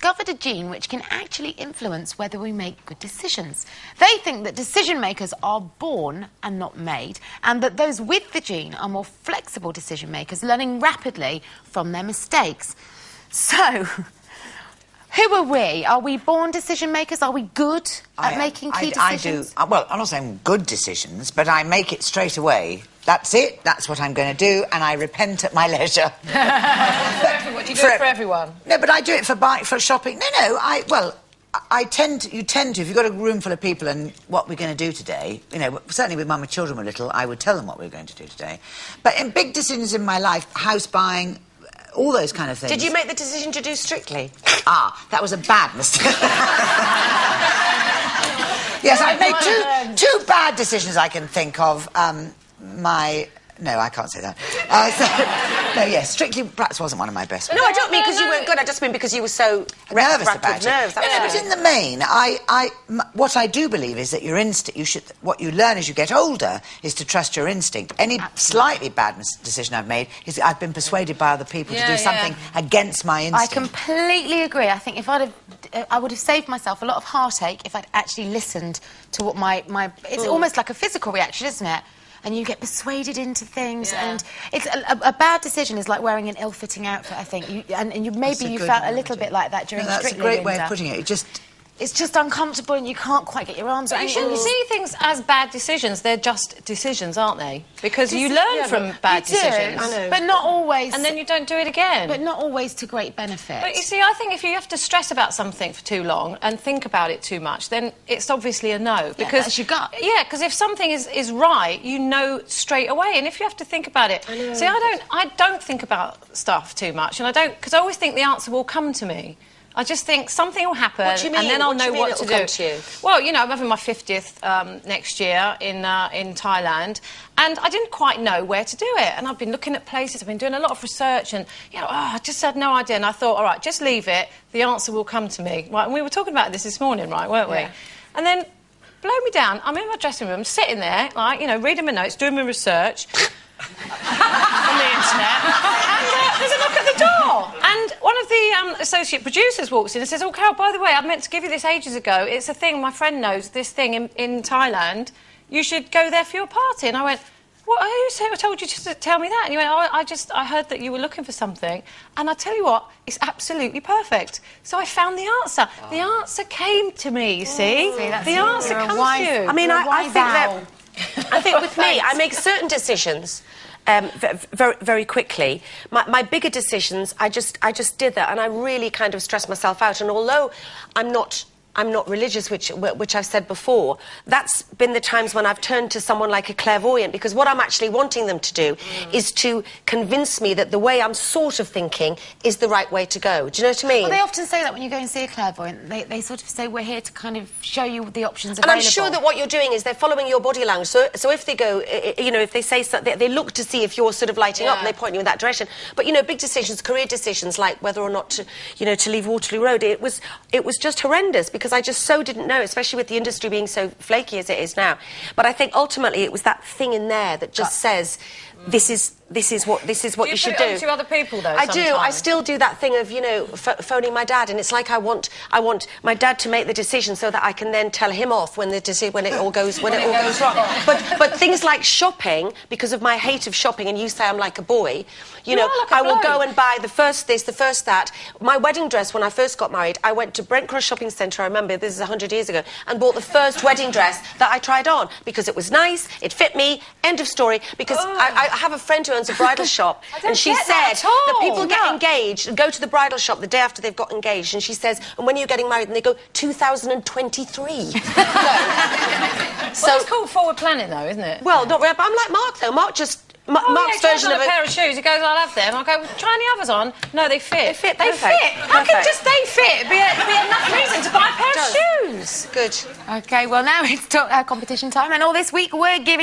discovered a gene which can actually influence whether we make good decisions. They think that decision makers are born and not made, and that those with the gene are more flexible decision makers, learning rapidly from their mistakes. So, who are we? Are we born decision makers? Are we good at making key decisions? I do. Well, I'm not saying good decisions, but I make it straight away. That's it. That's what I'm going to do, and I repent at my leisure. Do you do it for everyone? No, but I do it for shopping. No. You tend to, if you've got a room full of people and what we're going to do today, you know, certainly with my children were little, I would tell them what we were going to do today. But in big decisions in my life, house buying, all those kind of things. Did you make the decision to do Strictly? That was a bad mistake. Yes, I've made two bad decisions I can think of. No, I can't say that. Strictly perhaps wasn't one of my best ones. No, I don't mean because you weren't good, I just mean because you were so nervous about it. Nerves. But in the main, what I do believe is that your instinct, what you learn as you get older is to trust your instinct. Any slightly bad decision I've made is I've been persuaded by other people to do something against my instinct. I completely agree. I think if I would have saved myself a lot of heartache if I'd actually listened to what my it's almost like a physical reaction, isn't it? And you get persuaded into things, and it's a bad decision is like wearing an ill-fitting outfit, I think. Maybe you felt a little bit like that during Strictly. That's a great way of putting it. It's just uncomfortable and you can't quite get your arms around it. You shouldn't see things as bad decisions. They're just decisions, aren't they? Because you learn from bad decisions. I know. But not always. And then you don't do it again. But not always to great benefit. But you see, I think if you have to stress about something for too long and think about it too much, then it's obviously a no. Because that's your gut. Yeah, because if something is right, you know straight away. And if you have to think about it... See, I don't think about stuff too much. And I don't... Because I always think the answer will come to me. I just think something will happen, and then I'll know what to do. Well, you know, I'm having my 50th next year in Thailand, and I didn't quite know where to do it. And I've been looking at places, I've been doing a lot of research, and I just had no idea. And I thought, all right, just leave it. The answer will come to me. Right? And we were talking about this morning, right, weren't we? And then, blow me down. I'm in my dressing room, sitting there, like, you know, reading my notes, doing my research on the internet. And there's a knock at the door. And one of the associate producers walks in and says, "Oh, Carol, by the way, I meant to give you this ages ago. It's a thing, my friend knows this thing in Thailand. You should go there for your party." And I went, "What? Who told you to tell me that?" And you went, "Oh, I heard that you were looking for something." And I tell you what, it's absolutely perfect. So I found the answer. The answer came to me, you see? The answer comes to you. I mean, I think with me, I make certain decisions very, very quickly. My bigger decisions, I just did that, and I really kind of stressed myself out. And although I'm not religious, which I've said before, that's been the times when I've turned to someone like a clairvoyant, because what I'm actually wanting them to do is to convince me that the way I'm sort of thinking is the right way to go. Do you know what I mean? Well, they often say that when you go and see a clairvoyant. They sort of say, we're here to kind of show you the options available. And I'm sure that what you're doing is they're following your body language. So if they go, you know, if they say something, they look to see if you're sort of lighting up and they point you in that direction. But, you know, big decisions, career decisions, like whether or not to, you know, to leave Waterloo Road, it was just horrendous, because I just so didn't know, especially with the industry being so flaky as it is now. But I think ultimately it was that thing in there that just says, this is what you should do. Do you put it on to other people, though, I do. I still do that thing of, you know, phoning my dad, and it's like I want my dad to make the decision so that I can then tell him off when it all goes wrong. But things like shopping, because of my hate of shopping, and you say I'm like a boy, you know, I will go and buy the first this, the first that. My wedding dress, when I first got married, I went to Brent Cross Shopping Centre, I remember, this is 100 years ago, and bought the first wedding dress that I tried on, because it was nice, it fit me, end of story, because I have a friend who owns a bridal shop, and she said that people get engaged and go to the bridal shop the day after they've got engaged, and she says, and when are you getting married? And they go, 2023. So it's called forward planning, though, isn't it? Well, not really, but I'm like Mark, though. Mark just... Mark's version of a pair of shoes. He goes, "I'll have them." I go, "Try any others on." No, they fit. They fit. How can just they fit be enough reason to buy a pair of shoes? Good. OK, well, now it's competition time, and all this week we're giving